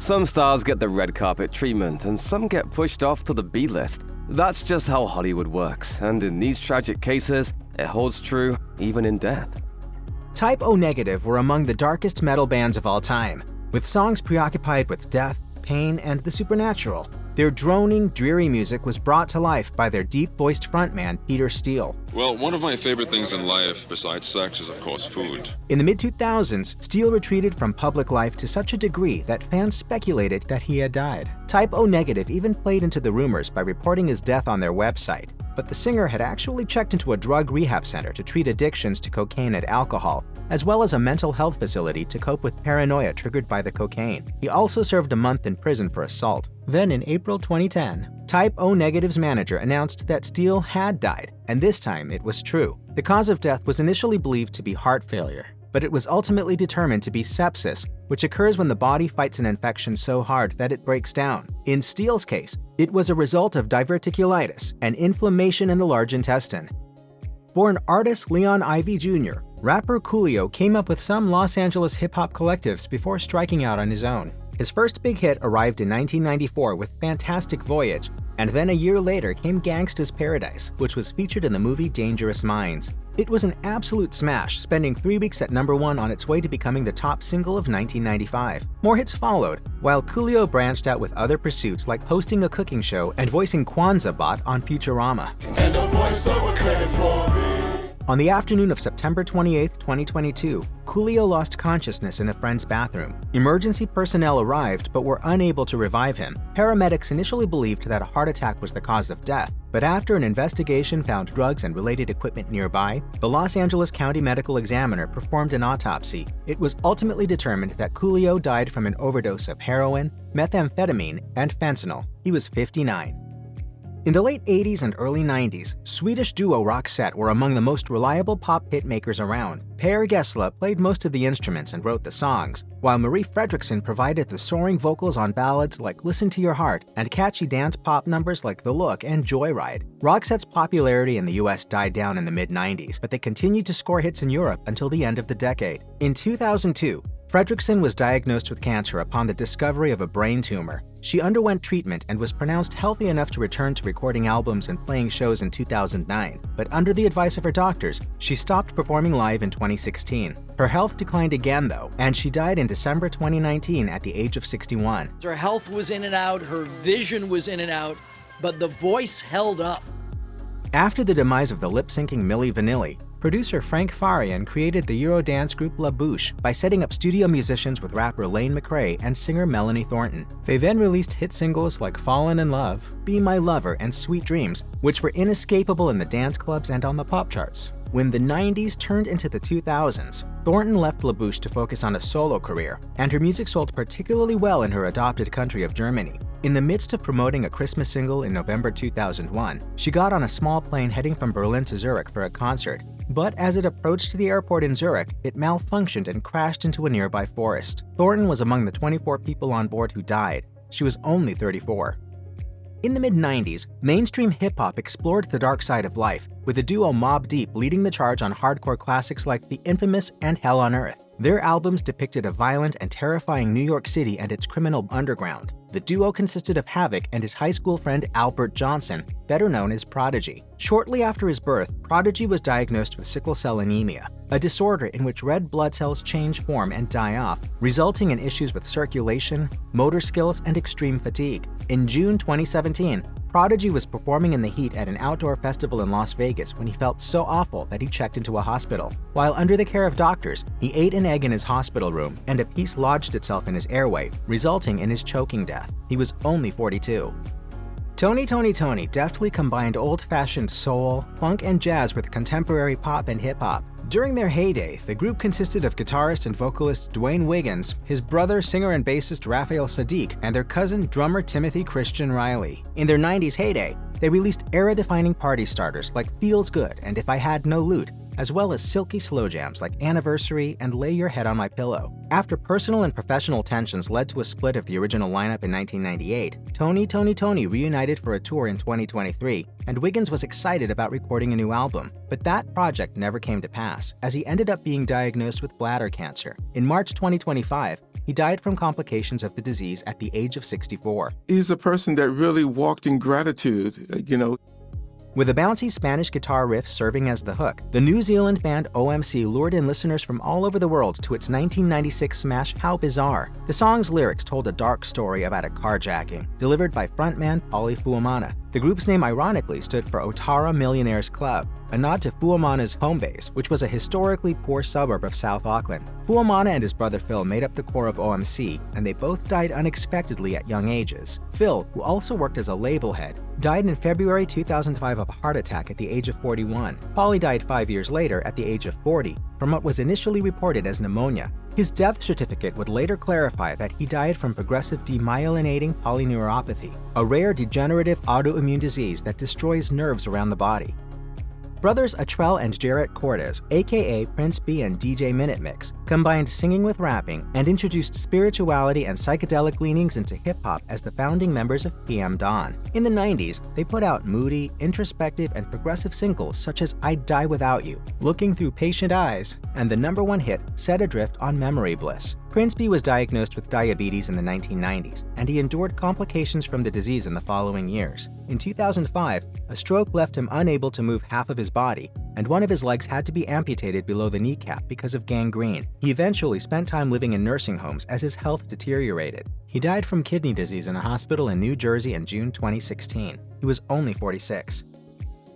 Some stars get the red carpet treatment and some get pushed off to the B-list. That's just how Hollywood works, and in these tragic cases, it holds true even in death. Type O Negative were among the darkest metal bands of all time, with songs preoccupied with death, pain, and the supernatural. Their droning, dreary music was brought to life by their deep-voiced frontman, Peter Steele. Well, one of my favorite things in life, besides sex, is of course food. In the mid-2000s, Steele retreated from public life to such a degree that fans speculated that he had died. Type O Negative even played into the rumors by reporting his death on their website. But the singer had actually checked into a drug rehab center to treat addictions to cocaine and alcohol, as well as a mental health facility to cope with paranoia triggered by the cocaine. He also served a month in prison for assault. Then in April 2010, Type O Negative's manager announced that Steele had died, and this time it was true. The cause of death was initially believed to be heart failure, but it was ultimately determined to be sepsis, which occurs when the body fights an infection so hard that it breaks down. In Steele's case, it was a result of diverticulitis, an inflammation in the large intestine. Born artist Leon Ivey Jr., rapper Coolio came up with some Los Angeles hip-hop collectives before striking out on his own. His first big hit arrived in 1994 with Fantastic Voyage, and then a year later came Gangsta's Paradise, which was featured in the movie Dangerous Minds. It was an absolute smash, spending 3 weeks at #1 on its way to becoming the top single of 1995. More hits followed, while Coolio branched out with other pursuits like hosting a cooking show and voicing Kwanzaa Bot on Futurama. On the afternoon of September 28, 2022, Coolio lost consciousness in a friend's bathroom. Emergency personnel arrived but were unable to revive him. Paramedics initially believed that a heart attack was the cause of death, but after an investigation found drugs and related equipment nearby, the Los Angeles County Medical Examiner performed an autopsy. It was ultimately determined that Coolio died from an overdose of heroin, methamphetamine, and fentanyl. He was 59. In the late 80s and early 90s, Swedish duo Roxette were among the most reliable pop hitmakers around. Per Gessle played most of the instruments and wrote the songs, while Marie Fredriksson provided the soaring vocals on ballads like Listen to Your Heart and catchy dance pop numbers like The Look and Joyride. Roxette's popularity in the US died down in the mid-90s, but they continued to score hits in Europe until the end of the decade. In 2002, Fredriksson was diagnosed with cancer upon the discovery of a brain tumor. She underwent treatment and was pronounced healthy enough to return to recording albums and playing shows in 2009, but under the advice of her doctors, she stopped performing live in 2016. Her health declined again though, and she died in December 2019 at the age of 61. Her health was in and out, her vision was in and out, but the voice held up. After the demise of the lip-syncing Milli Vanilli, producer Frank Farian created the Eurodance group La Bouche by setting up studio musicians with rapper Lane McRae and singer Melanie Thornton. They then released hit singles like Fallen in Love, Be My Lover, and Sweet Dreams, which were inescapable in the dance clubs and on the pop charts. When the 90s turned into the 2000s, Thornton left La Bouche to focus on a solo career, and her music sold particularly well in her adopted country of Germany. In the midst of promoting a Christmas single in November 2001, she got on a small plane heading from Berlin to Zurich for a concert. But as it approached the airport in Zurich, it malfunctioned and crashed into a nearby forest. Thornton was among the 24 people on board who died. She was only 34. In the mid-90s, mainstream hip-hop explored the dark side of life, with the duo Mobb Deep leading the charge on hardcore classics like The Infamous and Hell on Earth. Their albums depicted a violent and terrifying New York City and its criminal underground. The duo consisted of Havoc and his high school friend Albert Johnson, better known as Prodigy. Shortly after his birth, Prodigy was diagnosed with sickle cell anemia, a disorder in which red blood cells change form and die off, resulting in issues with circulation, motor skills, and extreme fatigue. In June 2017, Prodigy was performing in the heat at an outdoor festival in Las Vegas when he felt so awful that he checked into a hospital. While under the care of doctors, he ate an egg in his hospital room, and a piece lodged itself in his airway, resulting in his choking death. He was only 42. Tony deftly combined old-fashioned soul, funk, and jazz with contemporary pop and hip-hop. During their heyday, the group consisted of guitarist and vocalist Dwayne Wiggins, his brother, singer and bassist Raphael Sadiq, and their cousin, drummer Timothy Christian Riley. In their 90s heyday, they released era-defining party starters like Feels Good and If I Had No Loot, as well as silky slow jams like Anniversary and Lay Your Head on My Pillow. After personal and professional tensions led to a split of the original lineup in 1998, Tony reunited for a tour in 2023, and Wiggins was excited about recording a new album. But that project never came to pass, as he ended up being diagnosed with bladder cancer. In March 2025, he died from complications of the disease at the age of 64. He's a person that really walked in gratitude, With a bouncy Spanish guitar riff serving as the hook, the New Zealand band OMC lured in listeners from all over the world to its 1996 smash How Bizarre. The song's lyrics told a dark story about a carjacking, delivered by frontman Pauly Fuemana. The group's name ironically stood for Otara Millionaires Club, a nod to Fuemana's home base, which was a historically poor suburb of South Auckland. Fuemana and his brother Phil made up the core of OMC, and they both died unexpectedly at young ages. Phil, who also worked as a label head, died in February 2005 of a heart attack at the age of 41. Pauly died 5 years later at the age of 40 from what was initially reported as pneumonia. His death certificate would later clarify that he died from progressive demyelinating polyneuropathy, a rare degenerative autoimmune disease that destroys nerves around the body. Brothers Atrell and Jarrett Cortez, aka Prince B and DJ Minute Mix, combined singing with rapping and introduced spirituality and psychedelic leanings into hip-hop as the founding members of PM Dawn. In the 90s, they put out moody, introspective, and progressive singles such as I'd Die Without You, Looking Through Patient Eyes, and the #1 hit Set Adrift on Memory Bliss. Prince B was diagnosed with diabetes in the 1990s, and he endured complications from the disease in the following years. In 2005, a stroke left him unable to move half of his body, and one of his legs had to be amputated below the kneecap because of gangrene. He eventually spent time living in nursing homes as his health deteriorated. He died from kidney disease in a hospital in New Jersey in June 2016. He was only 46.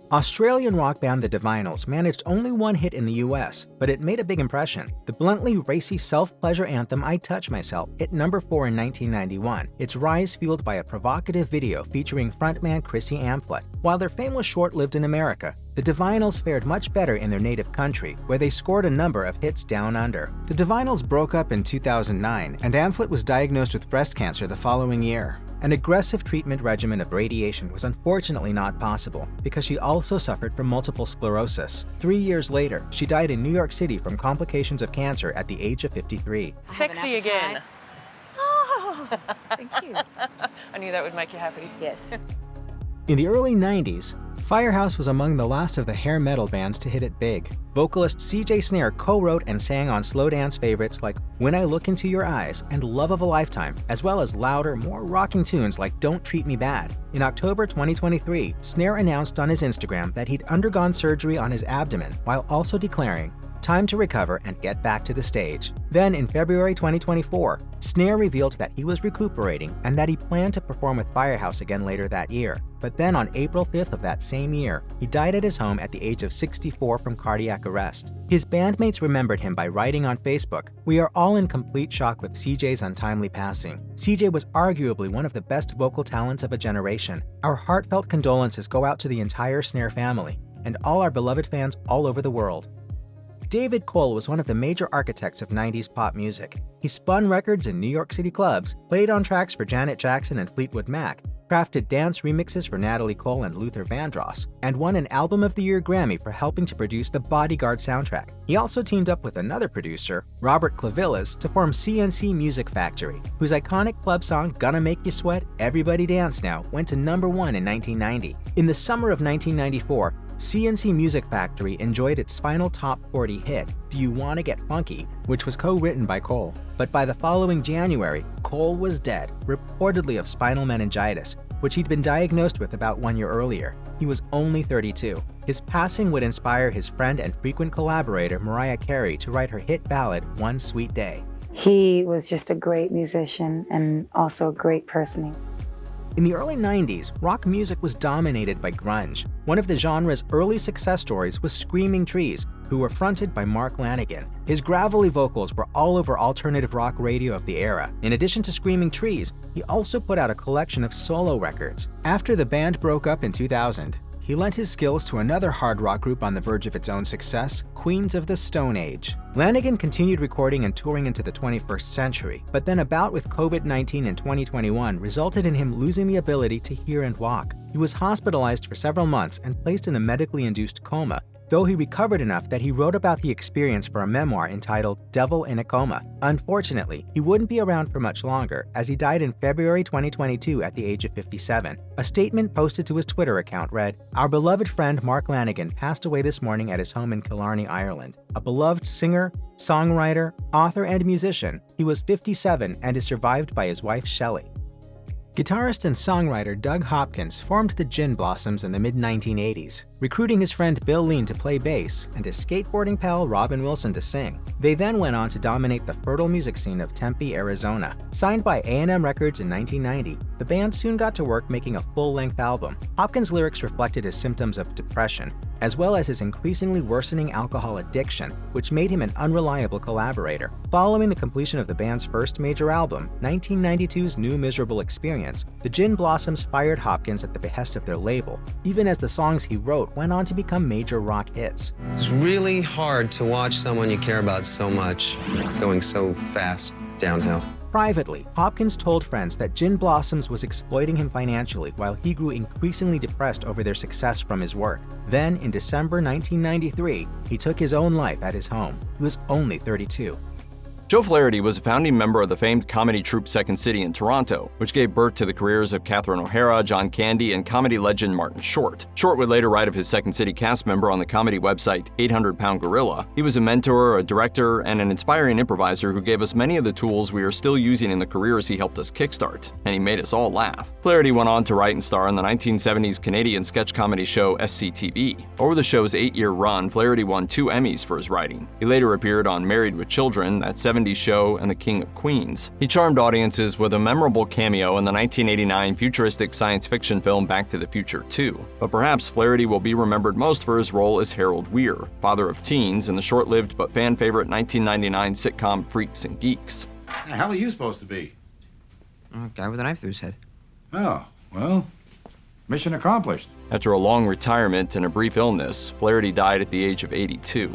Australian rock band The Divinyls managed only one hit in the US, but it made a big impression. The bluntly racy self-pleasure anthem I Touch Myself hit #4 in 1991, its rise fueled by a provocative video featuring frontman Chrissy Amphlett. While their fame was short-lived in America, The Divinyls fared much better in their native country, where they scored a number of hits down under. The Divinyls broke up in 2009, and Amphlett was diagnosed with breast cancer the following year. An aggressive treatment regimen of radiation was unfortunately not possible, because she also suffered from multiple sclerosis. 3 years later, she died in New York City from complications of cancer at the age of 53. Sexy again. Oh, thank you. I knew that would make you happy. Yes. In the early 90s, Firehouse was among the last of the hair metal bands to hit it big. Vocalist CJ Snare co-wrote and sang on slow dance favorites like When I Look Into Your Eyes and Love of a Lifetime, as well as louder, more rocking tunes like Don't Treat Me Bad. In October 2023, Snare announced on his Instagram that he'd undergone surgery on his abdomen, while also declaring, "Time to recover and get back to the stage." Then in February 2024, Snare revealed that he was recuperating and that he planned to perform with Firehouse again later that year. But then on April 5th of that same year, he died at his home at the age of 64 from cardiac arrest. His bandmates remembered him by writing on Facebook, "We are all in complete shock with CJ's untimely passing. CJ was arguably one of the best vocal talents of a generation. Our heartfelt condolences go out to the entire Snare family and all our beloved fans all over the world." David Cole was one of the major architects of 90s pop music. He spun records in New York City clubs, played on tracks for Janet Jackson and Fleetwood Mac, crafted dance remixes for Natalie Cole and Luther Vandross, and won an Album of the Year Grammy for helping to produce the Bodyguard soundtrack. He also teamed up with another producer, Robert Clavillas, to form CNC Music Factory, whose iconic club song Gonna Make You Sweat, Everybody Dance Now went to #1 in 1990. In the summer of 1994, CNC Music Factory enjoyed its final top 40 hit, Do You Wanna Get Funky, which was co-written by Cole. But by the following January, Cole was dead, reportedly of spinal meningitis, which he'd been diagnosed with about 1 year earlier. He was only 32. His passing would inspire his friend and frequent collaborator Mariah Carey to write her hit ballad, One Sweet Day. He was just a great musician and also a great person. In the early 90s, rock music was dominated by grunge. One of the genre's early success stories was Screaming Trees, who were fronted by Mark Lanegan. His gravelly vocals were all over alternative rock radio of the era. In addition to Screaming Trees, he also put out a collection of solo records. After the band broke up in 2000, he lent his skills to another hard rock group on the verge of its own success, Queens of the Stone Age. Lanegan continued recording and touring into the 21st century, but then a bout with COVID-19 in 2021 resulted in him losing the ability to hear and walk. He was hospitalized for several months and placed in a medically induced coma, though he recovered enough that he wrote about the experience for a memoir entitled Devil in a Coma. Unfortunately, he wouldn't be around for much longer, as he died in February 2022 at the age of 57. A statement posted to his Twitter account read, "Our beloved friend Mark Lanigan passed away this morning at his home in Killarney, Ireland. A beloved singer, songwriter, author, and musician, he was 57 and is survived by his wife Shelley." Guitarist and songwriter Doug Hopkins formed the Gin Blossoms in the mid-1980s, recruiting his friend Bill Lean to play bass and his skateboarding pal Robin Wilson to sing. They then went on to dominate the fertile music scene of Tempe, Arizona. Signed by A&M Records in 1990, the band soon got to work making a full-length album. Hopkins' lyrics reflected his symptoms of depression, as well as his increasingly worsening alcohol addiction, which made him an unreliable collaborator. Following the completion of the band's first major album, 1992's New Miserable Experience, the Gin Blossoms fired Hopkins at the behest of their label, even as the songs he wrote went on to become major rock hits. It's really hard to watch someone you care about so much going so fast downhill. Privately, Hopkins told friends that Gin Blossoms was exploiting him financially while he grew increasingly depressed over their success from his work. Then, in December 1993, he took his own life at his home. He was only 32. Joe Flaherty was a founding member of the famed comedy troupe Second City in Toronto, which gave birth to the careers of Catherine O'Hara, John Candy, and comedy legend Martin Short. Short would later write of his Second City cast member on the comedy website 800 Pound Gorilla. He was a mentor, a director, and an inspiring improviser who gave us many of the tools we are still using in the careers he helped us kickstart, and he made us all laugh. Flaherty went on to write and star in the 1970s Canadian sketch comedy show SCTV. Over the show's 8-year run, Flaherty won 2 Emmys for his writing. He later appeared on Married with Children, that 70s show, and The King of Queens. He charmed audiences with a memorable cameo in the 1989 futuristic science fiction film Back to the Future 2. But perhaps Flaherty will be remembered most for his role as Harold Weir, father of teens in the short-lived but fan-favorite 1999 sitcom Freaks and Geeks. The hell are you supposed to be? A guy with a knife through his head. Oh, well, mission accomplished. After a long retirement and a brief illness, Flaherty died at the age of 82.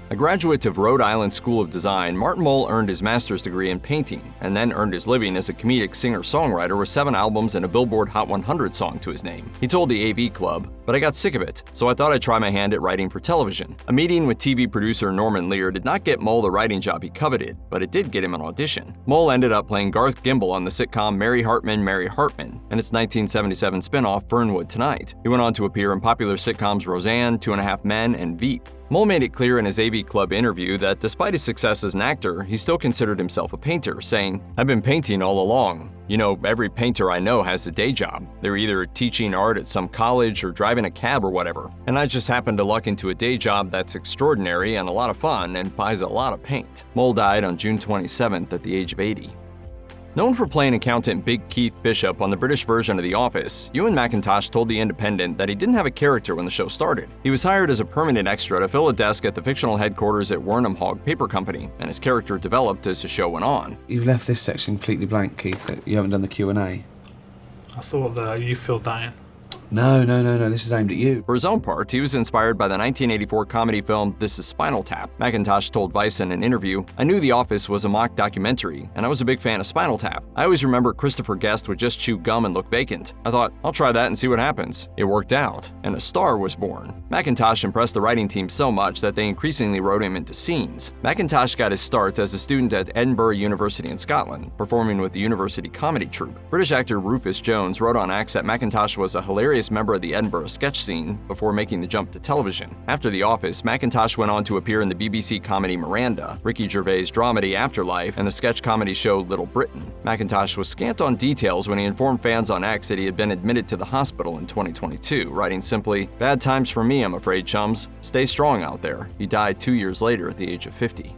A graduate of Rhode Island School of Design, Martin Mull earned his master's degree in painting and then earned his living as a comedic singer-songwriter with 7 albums and a Billboard Hot 100 song to his name. He told the AV Club, "But I got sick of it, so I thought I'd try my hand at writing for television." A meeting with TV producer Norman Lear did not get Mull the writing job he coveted, but it did get him an audition. Mull ended up playing Garth Gimble on the sitcom Mary Hartman, Mary Hartman, and its 1977 spin-off Fernwood Tonight. He went on to appear in popular sitcoms Roseanne, 2.5 Men, and Veep. Mull made it clear in his AV Club interview that despite his success as an actor, he still considered himself a painter, saying, "I've been painting all along. You know, every painter I know has a day job. They're either teaching art at some college or driving a cab or whatever. And I just happened to luck into a day job that's extraordinary and a lot of fun and buys a lot of paint." Mull died on June 27th at the age of 80. Known for playing accountant Big Keith Bishop on the British version of The Office, Ewan McIntosh told The Independent that he didn't have a character when the show started. He was hired as a permanent extra to fill a desk at the fictional headquarters at Wernham Hogg Paper Company, and his character developed as the show went on. You've left this section completely blank, Keith. You haven't done the Q&A. I thought that you filled that in. No, this is aimed at you. For his own part, he was inspired by the 1984 comedy film This Is Spinal Tap. McIntosh told Vice in an interview, "I knew The Office was a mock documentary, and I was a big fan of Spinal Tap. I always remember Christopher Guest would just chew gum and look vacant. I thought, I'll try that and see what happens. It worked out, and a star was born." McIntosh impressed the writing team so much that they increasingly wrote him into scenes. McIntosh got his start as a student at Edinburgh University in Scotland, performing with the University Comedy Troupe. British actor Rufus Jones wrote on X that McIntosh was a hilarious member of the Edinburgh sketch scene before making the jump to television. After The Office, McIntosh went on to appear in the BBC comedy Miranda, Ricky Gervais' dramedy Afterlife, and the sketch comedy show Little Britain. McIntosh was scant on details when he informed fans on X that he had been admitted to the hospital in 2022, writing simply, "Bad times for me, I'm afraid, chums. Stay strong out there." He died 2 years later at the age of 50.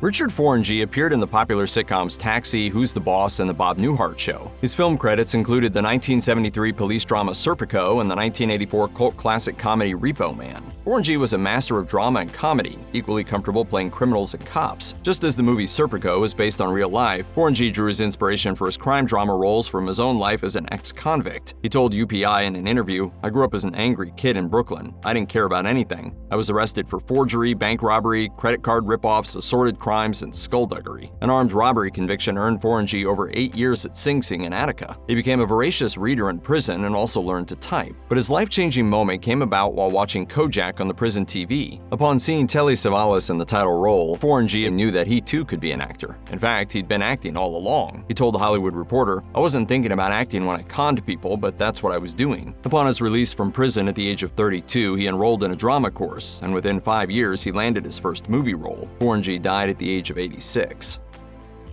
Richard Foringey appeared in the popular sitcoms Taxi, Who's the Boss, and The Bob Newhart Show. His film credits included the 1973 police drama Serpico and the 1984 cult classic comedy Repo Man. Foringey was a master of drama and comedy, equally comfortable playing criminals and cops. Just as the movie Serpico is based on real life, Foringey drew his inspiration for his crime drama roles from his own life as an ex-convict. He told UPI in an interview, "I grew up as an angry kid in Brooklyn. I didn't care about anything. I was arrested for forgery, bank robbery, credit card ripoffs, assorted crimes, crimes and skullduggery. An armed robbery conviction earned Forangy over 8 years at Sing Sing in Attica. He became a voracious reader in prison and also learned to type. But his life-changing moment came about while watching Kojak on the prison TV. Upon seeing Telly Savalas in the title role, Forangy knew that he too could be an actor. In fact, he'd been acting all along. He told The Hollywood Reporter, "I wasn't thinking about acting when I conned people, but that's what I was doing." Upon his release from prison at the age of 32, he enrolled in a drama course, and within 5 years, he landed his first movie role. Forangy died at the age of 86.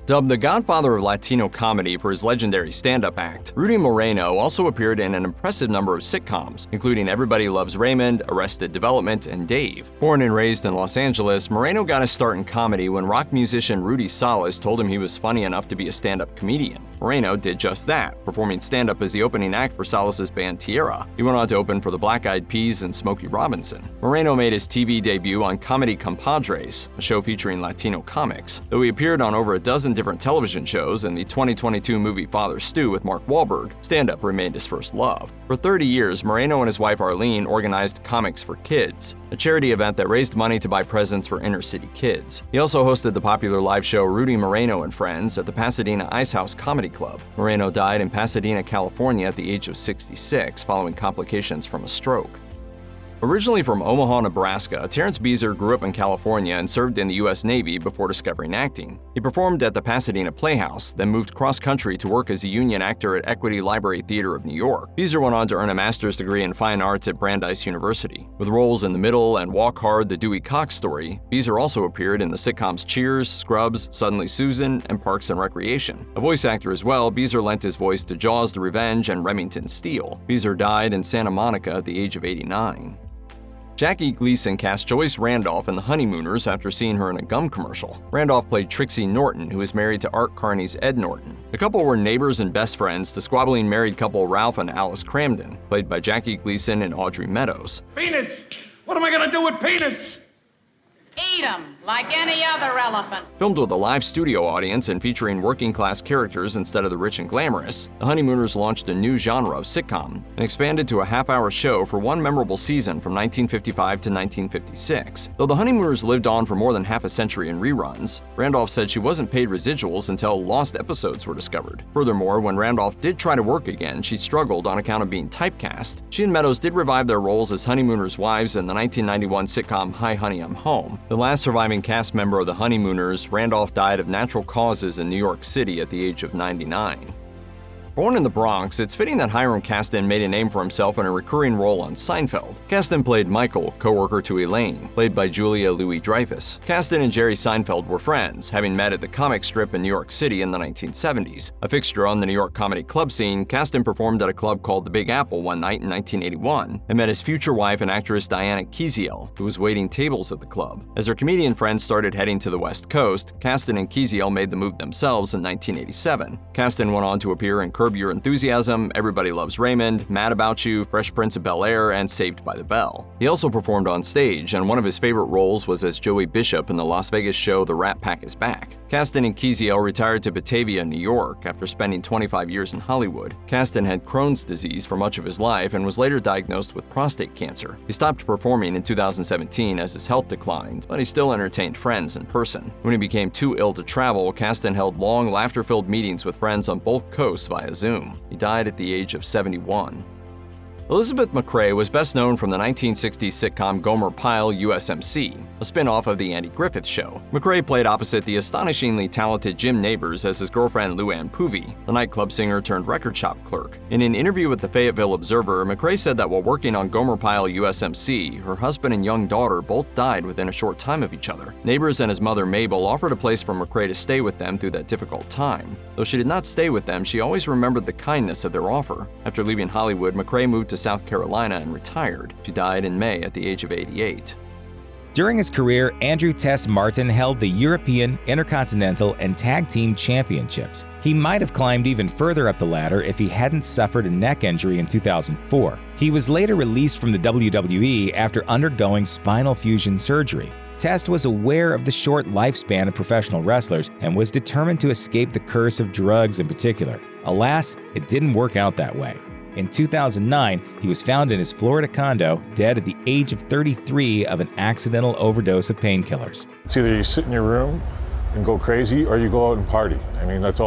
Dubbed the godfather of Latino comedy for his legendary stand-up act, Rudy Moreno also appeared in an impressive number of sitcoms, including Everybody Loves Raymond, Arrested Development, and Dave. Born and raised in Los Angeles, Moreno got his start in comedy when rock musician Rudy Salas told him he was funny enough to be a stand-up comedian. Moreno did just that, performing stand-up as the opening act for Salas' band Tierra. He went on to open for the Black Eyed Peas and Smokey Robinson. Moreno made his TV debut on Comedy Compadres, a show featuring Latino comics, though he appeared on over a dozen different television shows and the 2022 movie Father Stu with Mark Wahlberg. Stand-up remained his first love. For 30 years, Moreno and his wife Arlene organized Comics for Kids, a charity event that raised money to buy presents for inner-city kids. He also hosted the popular live show Rudy Moreno and Friends at the Pasadena Ice House Comedy Club. Moreno died in Pasadena, California at the age of 66 following complications from a stroke. Originally from Omaha, Nebraska, Terrence Beezer grew up in California and served in the U.S. Navy before discovering acting. He performed at the Pasadena Playhouse, then moved cross-country to work as a union actor at Equity Library Theater of New York. Beezer went on to earn a master's degree in fine arts at Brandeis University. With roles in The Middle and Walk Hard, The Dewey Cox Story, Beezer also appeared in the sitcoms Cheers, Scrubs, Suddenly Susan, and Parks and Recreation. A voice actor as well, Beezer lent his voice to Jaws the Revenge and Remington Steele. Beezer died in Santa Monica at the age of 89. Jackie Gleason cast Joyce Randolph in The Honeymooners after seeing her in a gum commercial. Randolph played Trixie Norton, who is married to Art Carney's Ed Norton. The couple were neighbors and best friends to squabbling married couple Ralph and Alice Cramden, played by Jackie Gleason and Audrey Meadows. Peanuts! What am I gonna do with peanuts? Eat 'em like any other elephant. Filmed with a live studio audience and featuring working-class characters instead of the rich and glamorous, The Honeymooners launched a new genre of sitcom and expanded to a half-hour show for one memorable season from 1955 to 1956. Though The Honeymooners lived on for more than half a century in reruns, Randolph said she wasn't paid residuals until lost episodes were discovered. Furthermore, when Randolph did try to work again, she struggled on account of being typecast. She and Meadows did revive their roles as Honeymooners' wives in the 1991 sitcom Hi Honey, I'm Home. The last surviving cast member of The Honeymooners, Randolph died of natural causes in New York City at the age of 99. Born in the Bronx, it's fitting that Hiram Kasdan made a name for himself in a recurring role on Seinfeld. Kasdan played Michael, co-worker to Elaine, played by Julia Louis-Dreyfus. Kasdan and Jerry Seinfeld were friends, having met at the comic strip in New York City in the 1970s. A fixture on the New York comedy club scene, Kasdan performed at a club called the Big Apple one night in 1981 and met his future wife and actress Diana Keziel, who was waiting tables at the club. As their comedian friends started heading to the West Coast, Kasdan and Keziel made the move themselves in 1987. Kasdan went on to appear in Curb Your Enthusiasm, Everybody Loves Raymond, Mad About You, Fresh Prince of Bel-Air, and Saved by the Bell. He also performed on stage, and one of his favorite roles was as Joey Bishop in the Las Vegas show The Rat Pack is Back. Kasdan and Keziel retired to Batavia, New York, after spending 25 years in Hollywood. Kasdan had Crohn's disease for much of his life and was later diagnosed with prostate cancer. He stopped performing in 2017 as his health declined, but he still entertained friends in person. When he became too ill to travel, Kasdan held long, laughter-filled meetings with friends on both coasts via Zoom. He died at the age of 71. Elizabeth McCrae was best known from the 1960s sitcom Gomer Pyle USMC, a spin-off of The Andy Griffith Show. McCrae played opposite the astonishingly talented Jim Nabors as his girlfriend Luann Poovey, the nightclub singer turned record shop clerk. In an interview with the Fayetteville Observer, McCrae said that while working on Gomer Pyle USMC, her husband and young daughter both died within a short time of each other. Nabors and his mother Mabel offered a place for McCrae to stay with them through that difficult time. Though she did not stay with them, she always remembered the kindness of their offer. After leaving Hollywood, McCrae moved to South Carolina and retired. She died in May at the age of 88. During his career, Andrew Test Martin held the European, Intercontinental, and Tag Team Championships. He might have climbed even further up the ladder if he hadn't suffered a neck injury in 2004. He was later released from the WWE after undergoing spinal fusion surgery. Test was aware of the short lifespan of professional wrestlers and was determined to escape the curse of drugs in particular. Alas, it didn't work out that way. In 2009, he was found in his Florida condo, dead at the age of 33 of an accidental overdose of painkillers. It's either you sit in your room and go crazy, or you go out and party. I mean, that's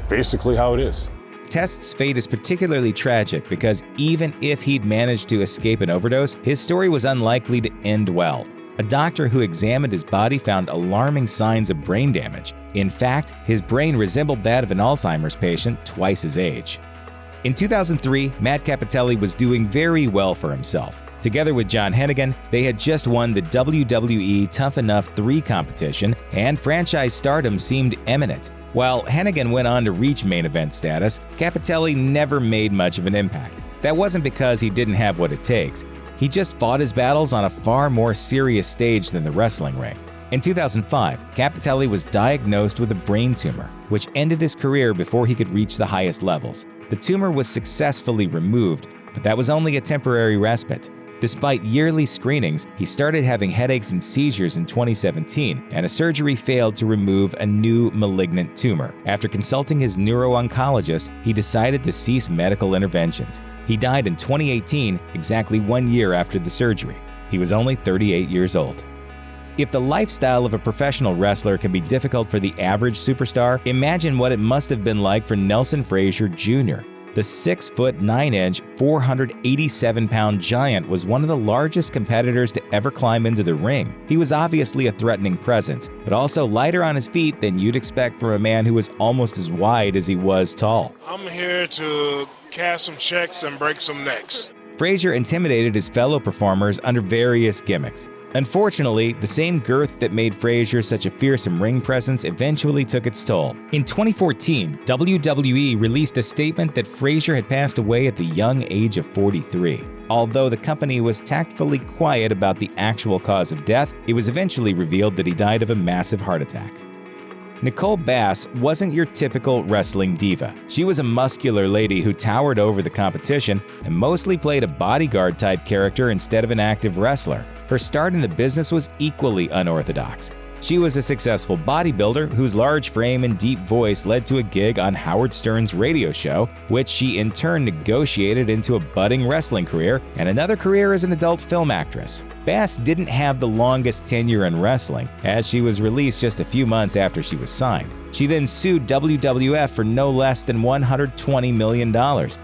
basically how it is. Test's fate is particularly tragic because even if he'd managed to escape an overdose, his story was unlikely to end well. A doctor who examined his body found alarming signs of brain damage. In fact, his brain resembled that of an Alzheimer's patient twice his age. In 2003, Matt Cappotelli was doing very well for himself. Together with John Hennigan, they had just won the WWE Tough Enough 3 competition, and franchise stardom seemed imminent. While Hennigan went on to reach main event status, Cappotelli never made much of an impact. That wasn't because he didn't have what it takes. He just fought his battles on a far more serious stage than the wrestling ring. In 2005, Cappotelli was diagnosed with a brain tumor, which ended his career before he could reach the highest levels. The tumor was successfully removed, but that was only a temporary respite. Despite yearly screenings, he started having headaches and seizures in 2017, and a surgery failed to remove a new malignant tumor. After consulting his neuro-oncologist, he decided to cease medical interventions. He died in 2018, exactly 1 year after the surgery. He was only 38 years old. If the lifestyle of a professional wrestler can be difficult for the average superstar, imagine what it must have been like for Nelson Frazier Jr. The 6'9", 487-pound giant was one of the largest competitors to ever climb into the ring. He was obviously a threatening presence, but also lighter on his feet than you'd expect from a man who was almost as wide as he was tall. I'm here to cash some checks and break some necks. Frazier intimidated his fellow performers under various gimmicks. Unfortunately, the same girth that made Frazier such a fearsome ring presence eventually took its toll. In 2014, WWE released a statement that Frazier had passed away at the young age of 43. Although the company was tactfully quiet about the actual cause of death, it was eventually revealed that he died of a massive heart attack. Nicole Bass wasn't your typical wrestling diva. She was a muscular lady who towered over the competition and mostly played a bodyguard-type character instead of an active wrestler. Her start in the business was equally unorthodox. She was a successful bodybuilder whose large frame and deep voice led to a gig on Howard Stern's radio show, which she in turn negotiated into a budding wrestling career and another career as an adult film actress. Bass didn't have the longest tenure in wrestling, as she was released just a few months after she was signed. She then sued WWF for no less than $120 million,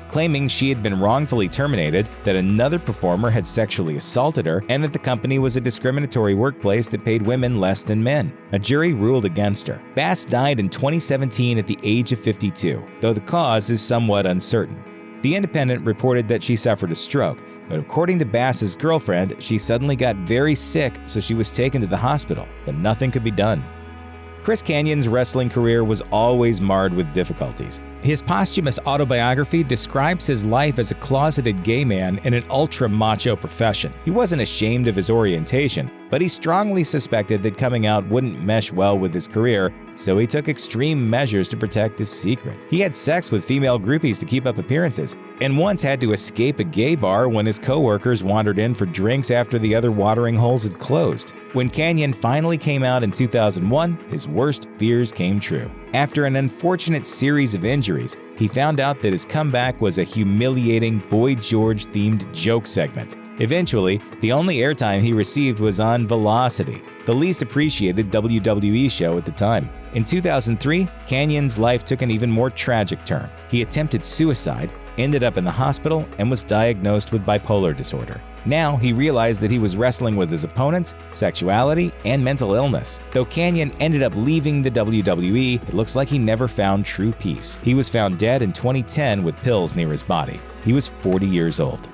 claiming she had been wrongfully terminated, that another performer had sexually assaulted her, and that the company was a discriminatory workplace that paid women less than men. A jury ruled against her. Bass died in 2017 at the age of 52, though the cause is somewhat uncertain. The Independent reported that she suffered a stroke, but according to Bass's girlfriend, she suddenly got very sick, so she was taken to the hospital, but nothing could be done. Chris Kanyon's wrestling career was always marred with difficulties. His posthumous autobiography describes his life as a closeted gay man in an ultra-macho profession. He wasn't ashamed of his orientation, but he strongly suspected that coming out wouldn't mesh well with his career, so he took extreme measures to protect his secret. He had sex with female groupies to keep up appearances, and once had to escape a gay bar when his co-workers wandered in for drinks after the other watering holes had closed. When Kanyon finally came out in 2001, his worst fears came true. After an unfortunate series of injuries, he found out that his comeback was a humiliating Boy George-themed joke segment. Eventually, the only airtime he received was on Velocity, the least appreciated WWE show at the time. In 2003, Kanyon's life took an even more tragic turn. He attempted suicide, ended up in the hospital, and was diagnosed with bipolar disorder. Now, he realized that he was wrestling with his opponents, sexuality, and mental illness. Though Kanyon ended up leaving the WWE, it looks like he never found true peace. He was found dead in 2010 with pills near his body. He was 40 years old.